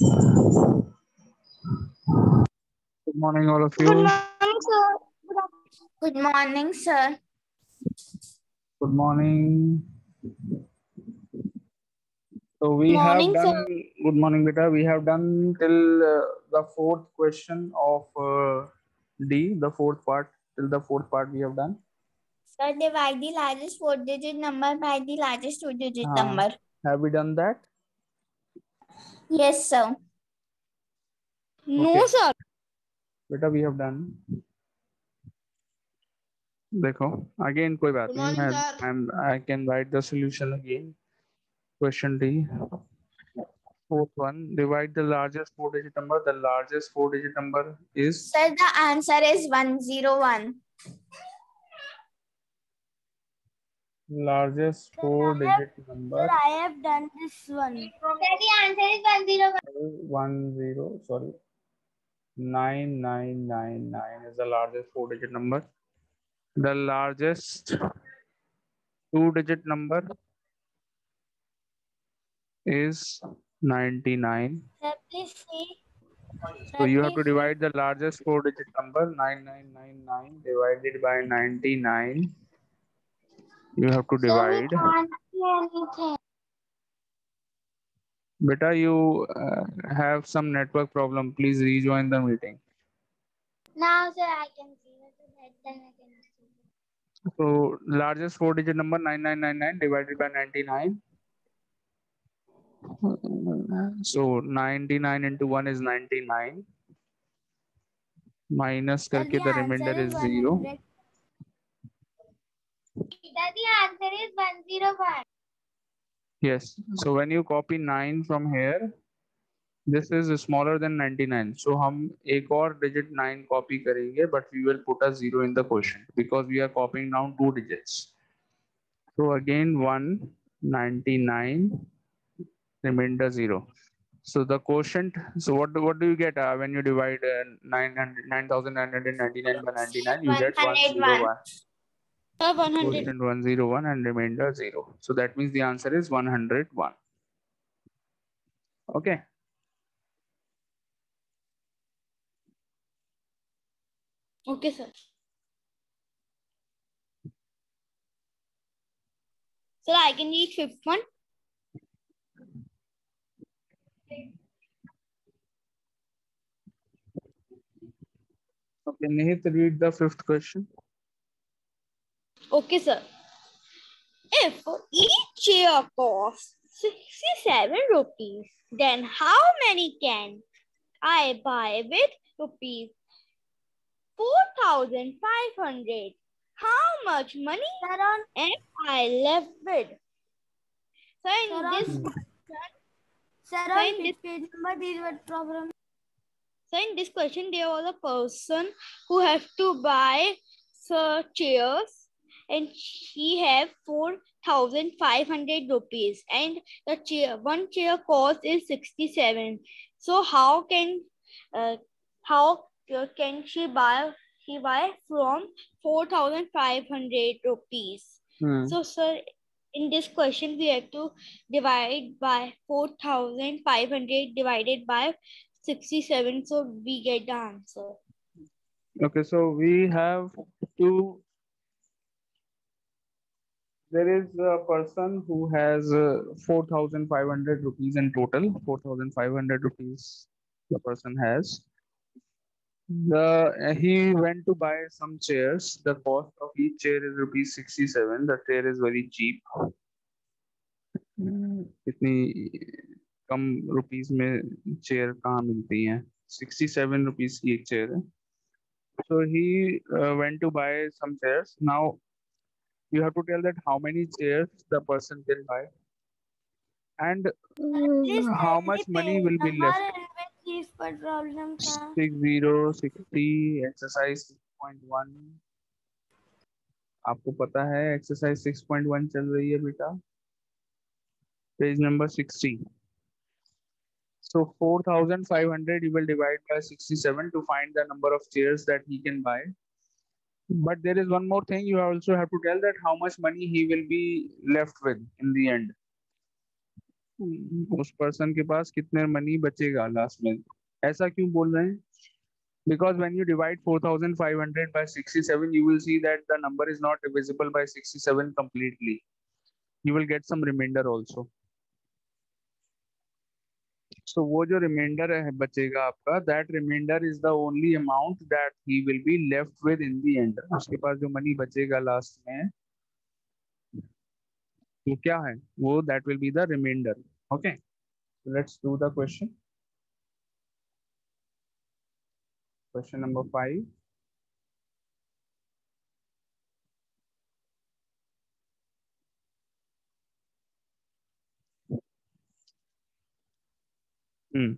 Good morning, all of you. Good morning, sir. Good morning, sir. Good morning. So we have Morning, done. sir. Good morning, beta. We have done till the fourth question of D, the fourth part. Till the fourth part we have done. Sir, divide the largest four-digit number by the largest two-digit number. Have we done that? Yes, sir. No, Okay. Sir. Beta, we have done. देखो again कोई बात नहीं, I can write the solution again. Question D. Fourth one, divide the largest four-digit number. The largest four-digit number is. Sir, the answer is 101. Largest four-digit number. Sir, I have done this one. Sir, the answer is 101. Sorry. 9999 is the largest four-digit number. The largest two-digit number is 99. Sir, please see. So you have to divide the largest four-digit number 9999 divided by 99. You have to divide. Sir, we can't see anything. Beta, you have some network problem. Please rejoin the meeting. Now, sir, I can see it. Then I can see. So largest four-digit number 9999 divided by 99. So 99 into 1 is 99. Minus करके the remainder is 0. The answer is 101. Yes. So when you copy 9 from here, this is smaller than 99. So हम एक और digit 9 copy करेंगे, but we will put a 0 in the quotient because we are copying down two digits. So again 199, remainder 0. So the quotient. So what do you get when you divide 9,999 by 99? You get 101. 100. Quotient 101 and remainder 0. So that means the answer is 101. Okay. Okay, sir. Sir, I can read fifth one. Okay, Nihit, read the fifth question. Okay, sir. If each chair costs 67 rupees, then how many can I buy with rupees 4,500? How much money am I left with? So in this page number, these were problem. So in this question, there was a person who have to buy chairs, and he have 4,500 rupees, and the one chair cost is 67. So how can she buy from 4,500 rupees? So sir, in this question we have to divide by 4,500 divided by 67, so we get the answer. Okay, so we have to. There is a person who has 4,500 rupees in total. 4,500 rupees the person has. He went to buy some chairs. The cost of each chair is rupees 67. The chair is very cheap. इतनी कम rupees में chair कहाँ मिलती हैं? 67 rupees की एक chair है. So he went to buy some chairs. Now you have to tell that how many chairs the person can buy and how much money will be left. 6060 exercise 6.1. आपको पता है exercise 6.1 चल रही है बेटा. Page number 60. So 4,500 you will divide by 67 to find the number of chairs that he can buy. But there is one more thing. You also have to tell that how much money he will be left with in the end. उस person के पास कितने money बचेगा last में, ऐसा क्यों बोल रहे हैं? Because when you divide 4,500 by 67, you will see that the number is not divisible by 67 completely. You will get some remainder also. So वो जो remainder है बचेगा आपका, that remainder is the only amount that he will be left with in the end. उसके पास जो money बचेगा last में वो क्या है, वो that will be the remainder. Okay, let's do the question. Question number 5. Hmm.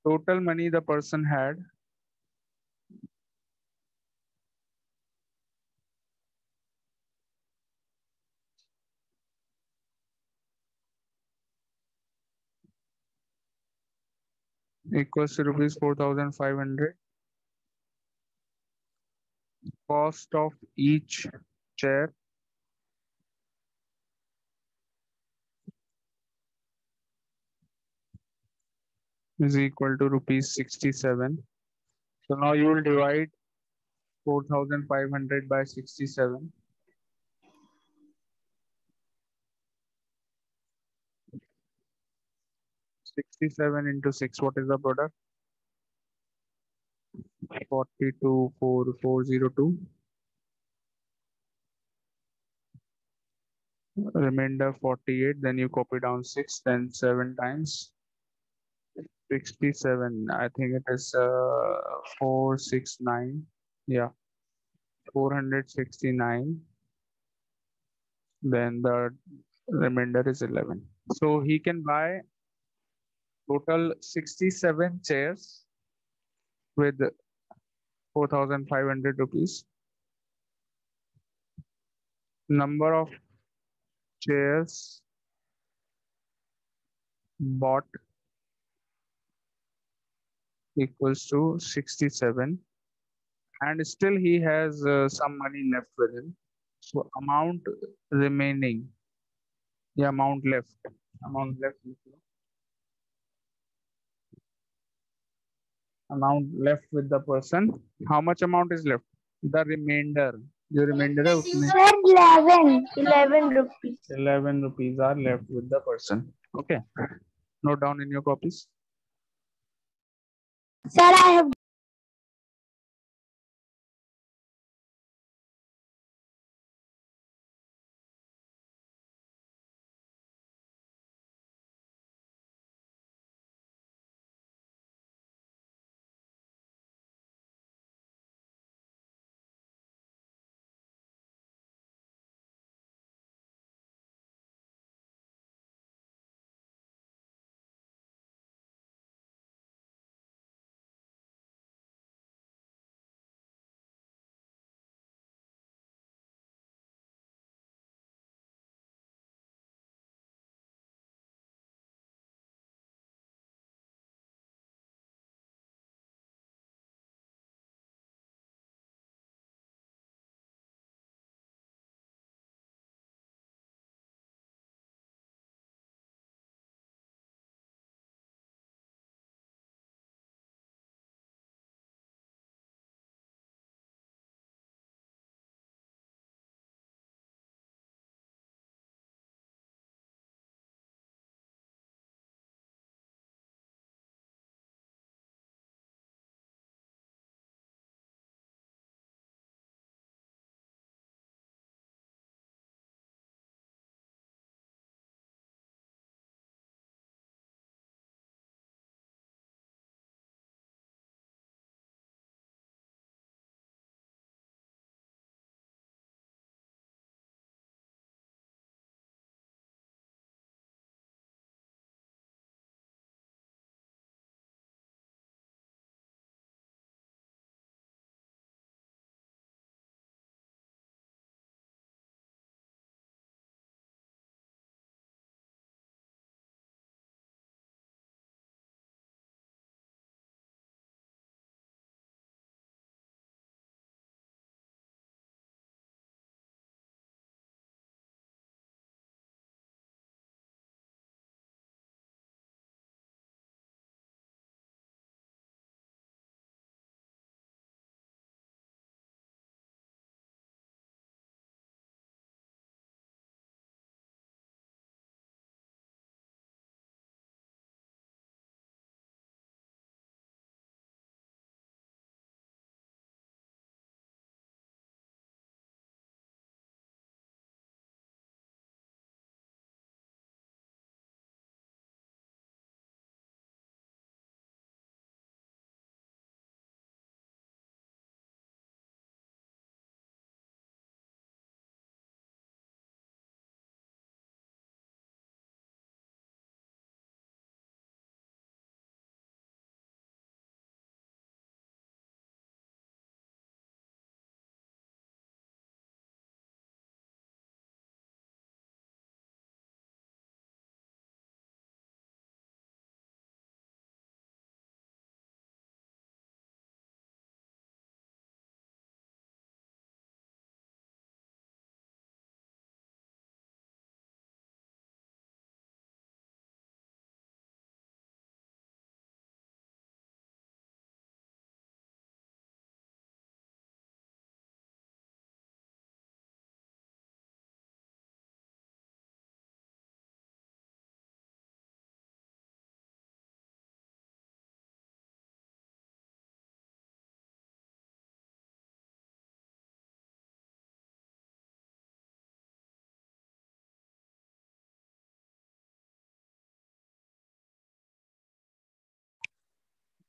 Total money the person had equals to rupees 4,500. Cost of each chair is equal to rupees 67. So now you will divide 4,500 by 67. 67 into 6, what is the product? 42,4,402. Remainder 48, then you copy down 6, then 7 times 67. I think it is 469. Yeah, 469. Then the remainder is 11. So he can buy total 67 chairs with 4,500 rupees. Number of chairs bought equals to 67, and still he has some money left with him. So amount remaining, yeah, amount left, amount left with the person. How much amount is left? The remainder. जो remainder है उसमें Sir, 11 rupees. 11 rupees are left with the person. Okay. Note down in your copies. Sir, I have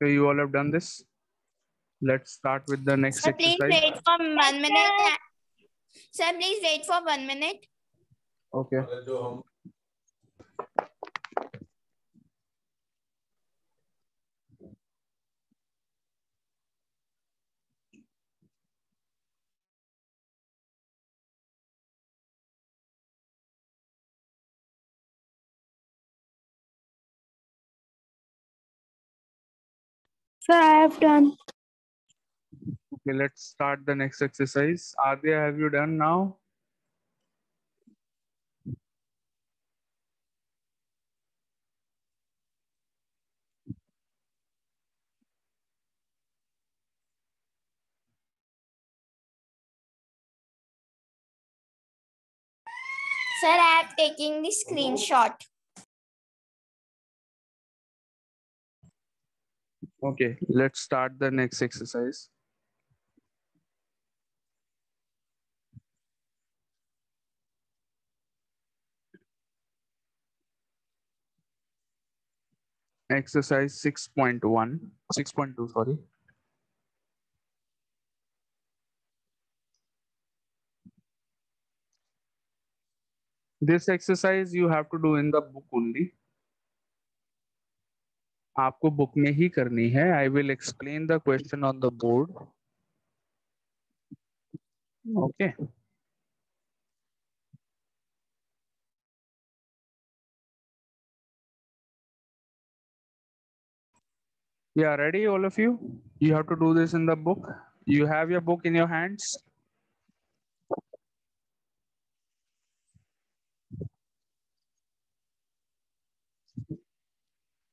So you all have done this. Let's start with the next Sir, please exercise. wait for 1 minute. Sir, please wait for 1 minute. Okay. Sir, I have done. Okay, let's start the next exercise. Adya, have you done now? Sir, I am taking the screenshot. Okay, let's start the next exercise. Exercise 6.1, 6.2, sorry. This exercise you have to do in the book only. आपको book में ही करनी है. I will explain the question on the board. Okay. Yeah, ready, all of you? You have to do this in the book. You have your book in your hands.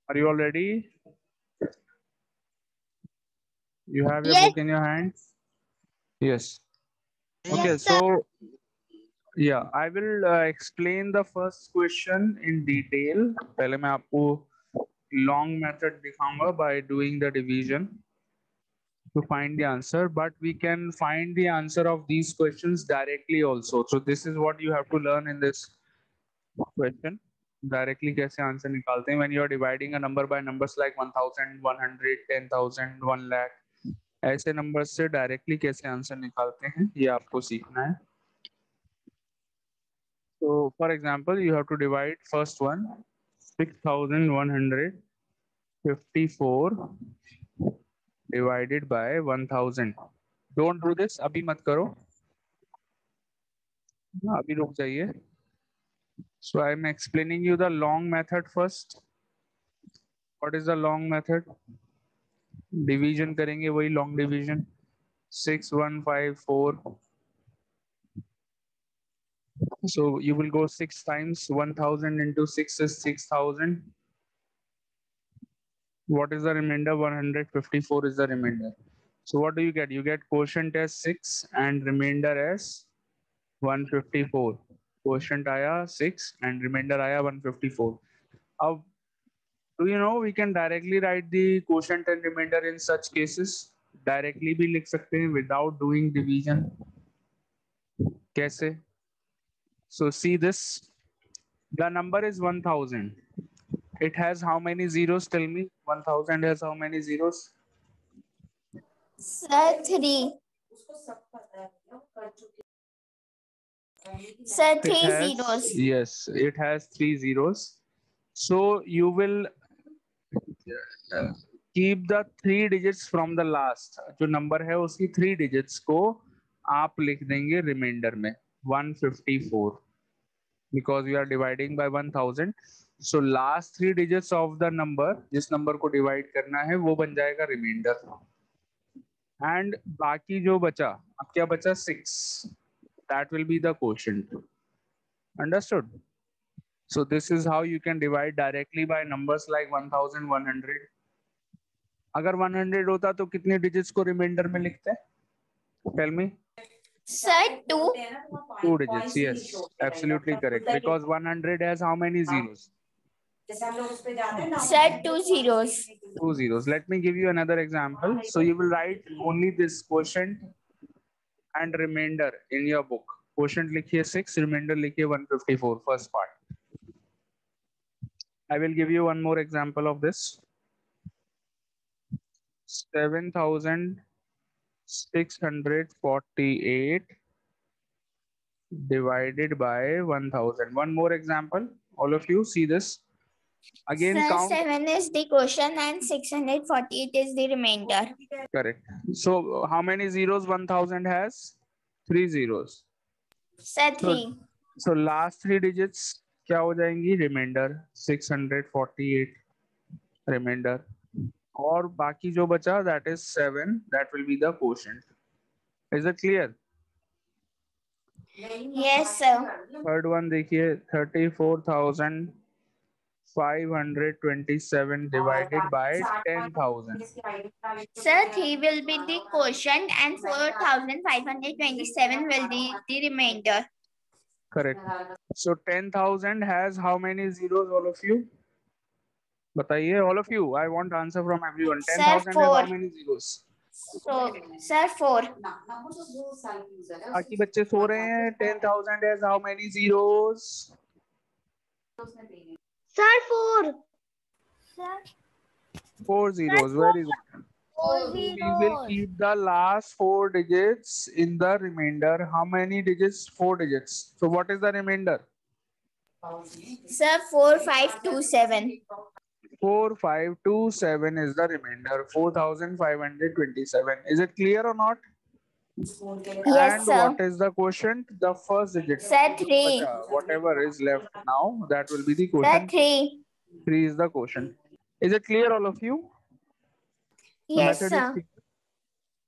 Are you all ready? You have your Yes. book in your hands? Yes. Okay, Yes, sir. so yeah, I will explain the first question in detail. पहले मैं आपको long method दिखाऊंगा by doing the division to find the answer, but we can find the answer of these questions directly also. So this is what you have to learn in this question. Directly कैसे answer निकालते हैं when you are dividing a number by numbers like 1000, 100, 10,000, 1 lakh. ऐसे numbers से directly कैसे answer निकालते हैं ये आपको सीखना है. So for example, you have to divide first one 6154 divided by 1000. Don't do this, अभी मत करो, अभी रुक जाइए. So I am explaining you the long method first. What is the long method? Division करेंगे वही long division. 6154. So you will go 6 times. 1000 into 6 is 6000. What is the remainder? 154 is the remainder. So what do you get? You get quotient as 6 and remainder as 154. Quotient आया 6 and remainder आया 154. अब do you know we can directly write the quotient and remainder in such cases? Directly भी लिख सकते हैं without doing division. कैसे? So see this. The number is 1000. It has how many zeros? Tell me. 1000 has how many zeros? Sir, 3. Sir, It 3 has, zeros. yes, it has 3 zeros. So you will keep the 3 digits from the last. जो number है उसकी 3 digits को आप लिख देंगे remainder में 154 because we are dividing by 1000. So last 3 digits of the number जिस number को divide करना है वो बन जाएगा remainder. And बाकी जो बचा, अब क्या बचा 6. That will be the quotient. Understood? So this is how you can divide directly by numbers like 1100. अगर 100 होता तो कितने digits को remainder में लिखते हैं? Tell me. Sir, 2. 2 digits. Yes, absolutely correct. Because 100 has how many zeros? Sir, 2 zeros. 2 zeros. Let me give you another example. So you will write only this quotient and remainder in your book. Quotient लिखिए 6, remainder लिखिए 154. First part. I will give you one more example of this. 7,648 divided by 1,000. One more example. All of you see this. Again, Sir, count. 7 is the quotient and 648 is the remainder. Correct. So how many zeros 1,000 has? 3 zeros. Sir, So 3. so last 3 digits क्या हो जाएंगी? Remainder 648 remainder. और बाकी जो बचा that is 7, that will be the quotient. Is it clear? Yes, sir. Third one देखिए 34,527 divided by 10,000. Sir, 3 will be the quotient and 4,527 will be the remainder. Correct. So 10,000 has how many zeros, all of you? बताइए, all of you. I want answer from everyone. Sir, 10,000 has how 4. many zeros? So, sir, 4. बाकी बच्चे सो रहे हैं. 10,000 has how many zeros? Sir, 4. Sir, 4 zeros. Very good. 4 So we will zeros. keep the last 4 digits in the remainder. How many digits? 4 digits. So what is the remainder? Sir, 4,527. 4,527 is the remainder. 4,527. Is it clear or not? Yes, And sir. what is the quotient? The first digit. Sir, 3. Whatever is left now, that will be the Sir, quotient. 3. 3 is the quotient. Is it clear, all of you? The Yes, method is sir. clear.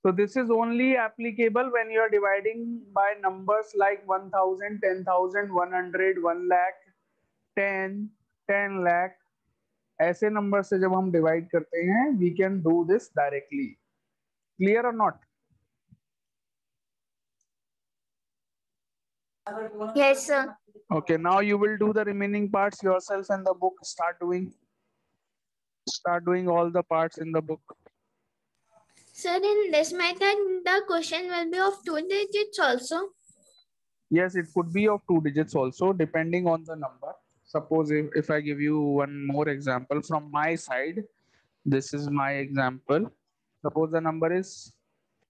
So this is only applicable when you are dividing by numbers like 1,000, 10,000, 100, 1 lakh, 10, 10 lakh. ऐसे number से जब हम divide करते हैं, we can do this directly. Clear or not? Yes, sir. Okay, now you will do the remaining parts yourself and the book. Start doing all the parts in the book. Sir, in this method, the question will be of 2 digits also. Yes, it could be of 2 digits also, depending on the number. Suppose if I give you one more example from my side, this is my example. Suppose the number is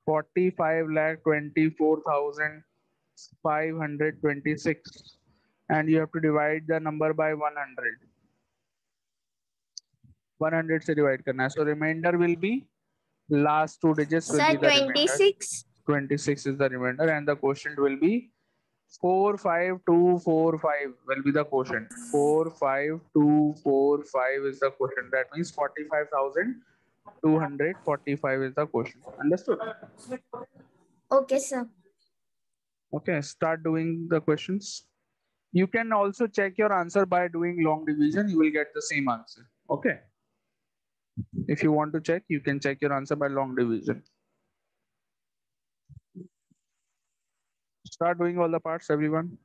45,24,526 and you have to divide the number by 100. 100 से divide करना है. So remainder will be last 2 digits will Sir, be the remainder. 26. 26 is the remainder and the quotient will be 45245 will be the quotient. 45245 is the quotient. That means 45,245 is the quotient. Understood? Okay, sir. Okay, start doing the questions. You can also check your answer by doing long division. You will get the same answer. Okay. If you want to check, you can check your answer by long division. Start doing all the parts, everyone.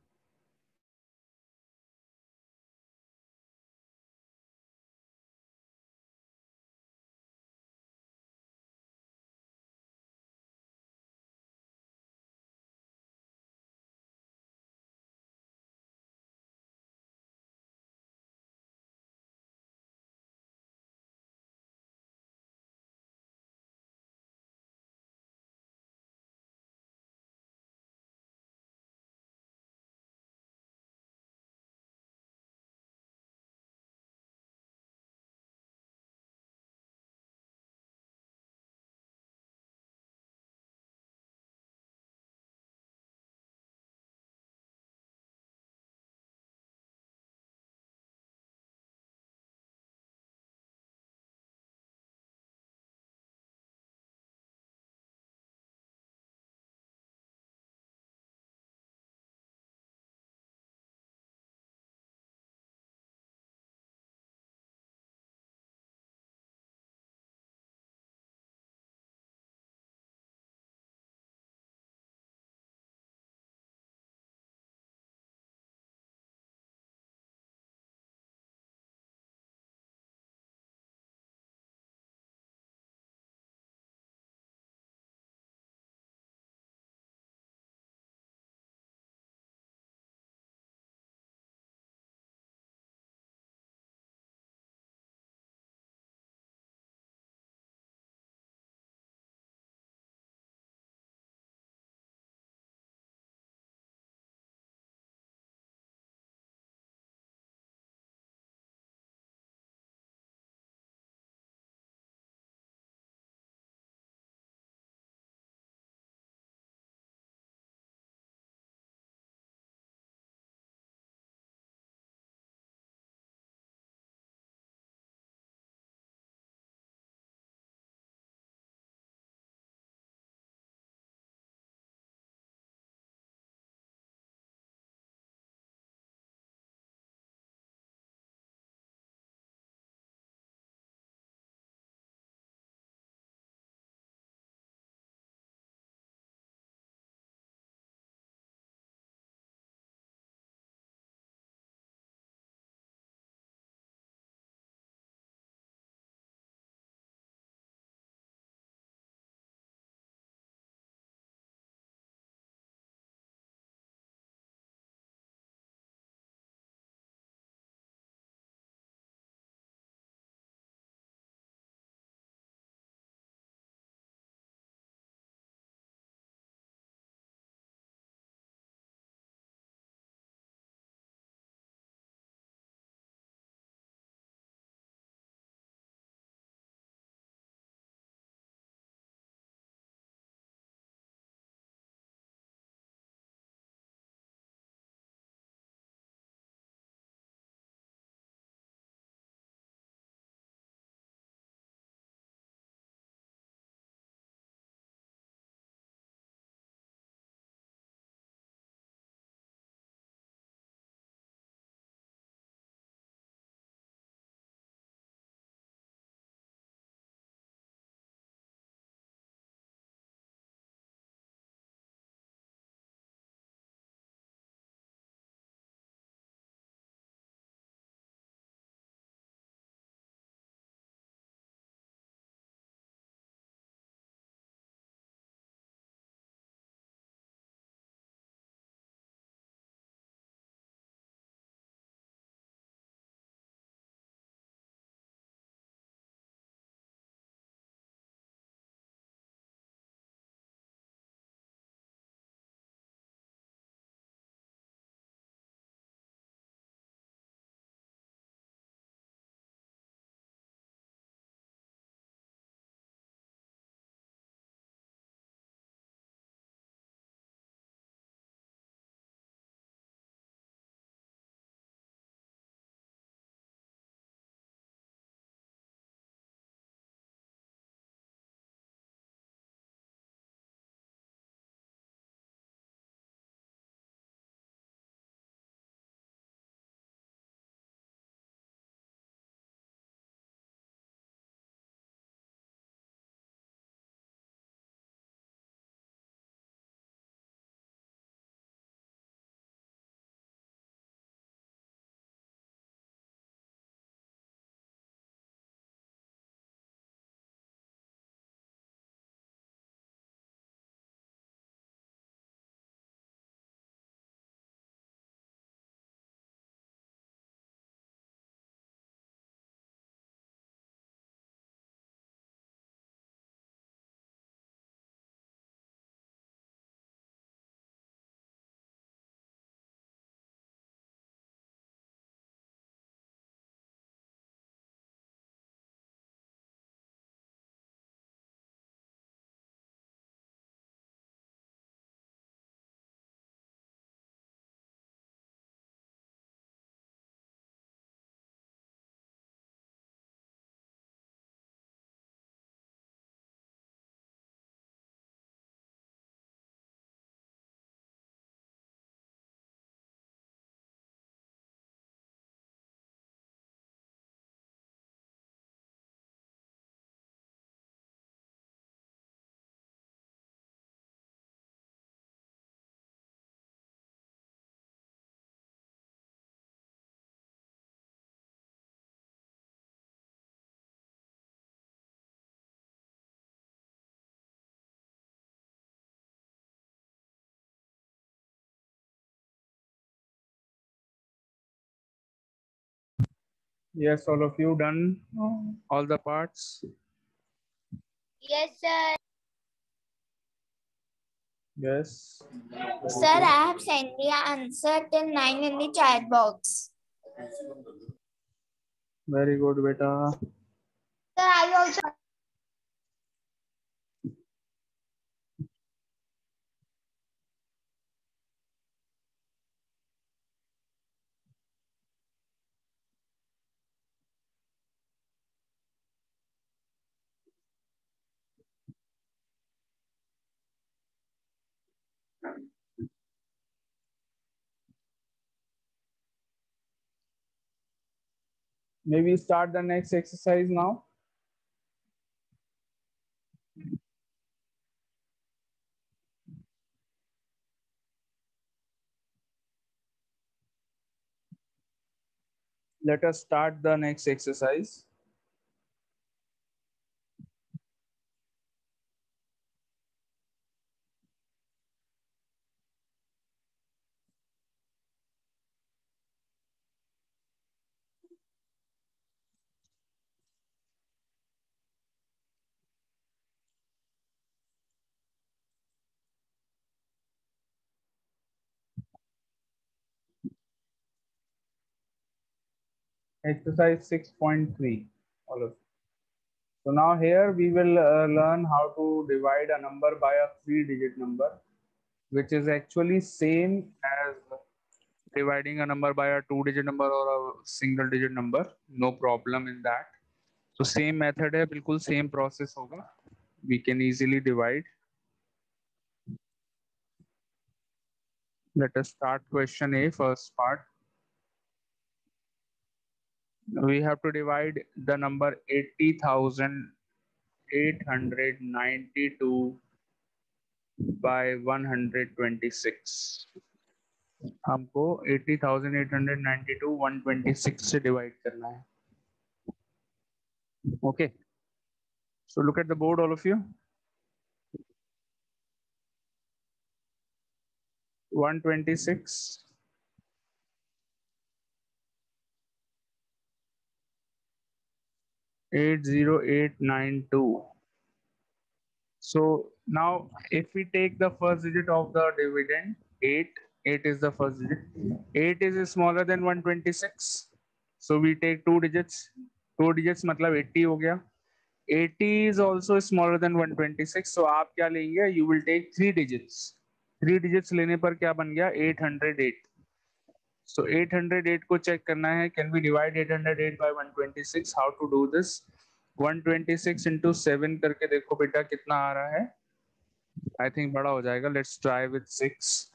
Yes, all of you done all the parts? Yes, sir. Yes. Sir, I have sent the answer till 9 in the chat box. Very good, beta. Sir, I also. Maybe start the next exercise now. Let us start the next exercise. Exercise 6.3. All of you. So now here we will learn how to divide a number by a 3-digit number, which is actually same as dividing a number by a 2-digit number or a single-digit number. No problem in that. So same method है, बिल्कुल same process होगा. We can easily divide. Let us start question A, first part. We have to divide the number 80,892 by 126. हमको 80,892 126 से divide करना है. Okay. So look at the board, all of you. 126. 80892. So now if we take the first digit of the dividend, 8 is the first digit. 8 is smaller than 126. So we take two digits. Two digits मतलब 80 हो गया. 80 is also smaller than 126. So आप क्या लेंगे? You will take three digits. Three digits लेने पर क्या बन गया? 808. So 808 को check करना है. Can we divide 808 by 126? How to do this? 126 into 7 करके देखो बेटा कितना आ रहा है. I think बड़ा हो जाएगा. Let's try with 6.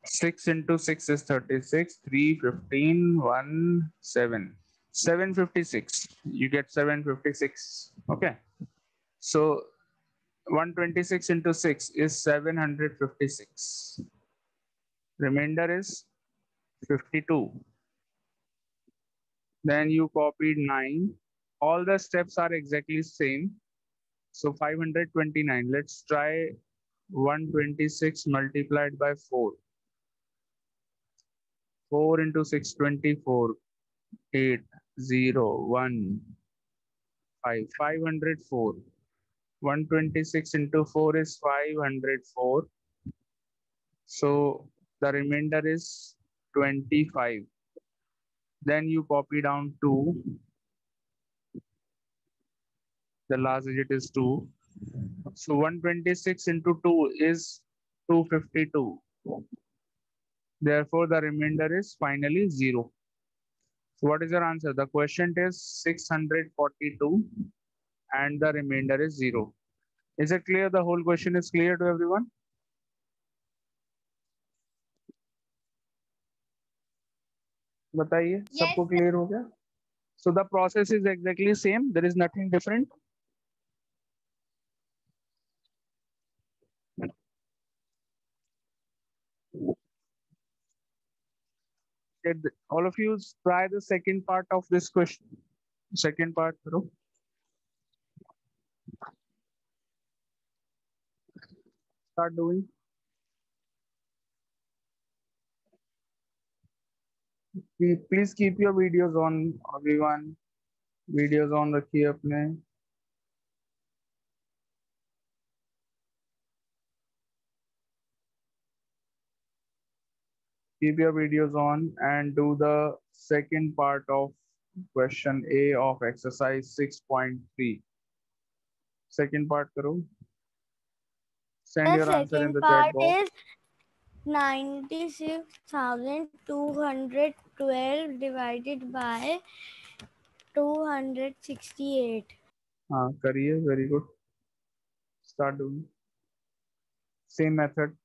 6 into 6 is 36. 3, 15, 1, 7. 756. You get 756. Okay. So 126 into 6 is 756. Remainder is 52. Then you copied 9. All the steps are exactly same. So 529. Let's try 126 multiplied by 4. 4 into 6, 24. 8, 0, 1, 5. 504. 126 into 4 is 504. So the remainder is 25. Then you copy down 2. The last digit is 2. So 126 into 2 is 252. Therefore, the remainder is finally 0. So what is your answer? The quotient is 642 and the remainder is 0. Is it clear? The whole question is clear to everyone? बताइए सबको clear हो गया? So the process is exactly same. There is nothing different. All of you try the second part of this question. Second part, bro. Start doing. Please keep your videos on, everyone. Videos on रखिए अपने। Keep your videos on and do the second part of question A of exercise 6.3. Second part करो. Send The your answer in second the chat part box. is 96,212 divided by 268. हाँ करिए, very good. Start doing. Same method.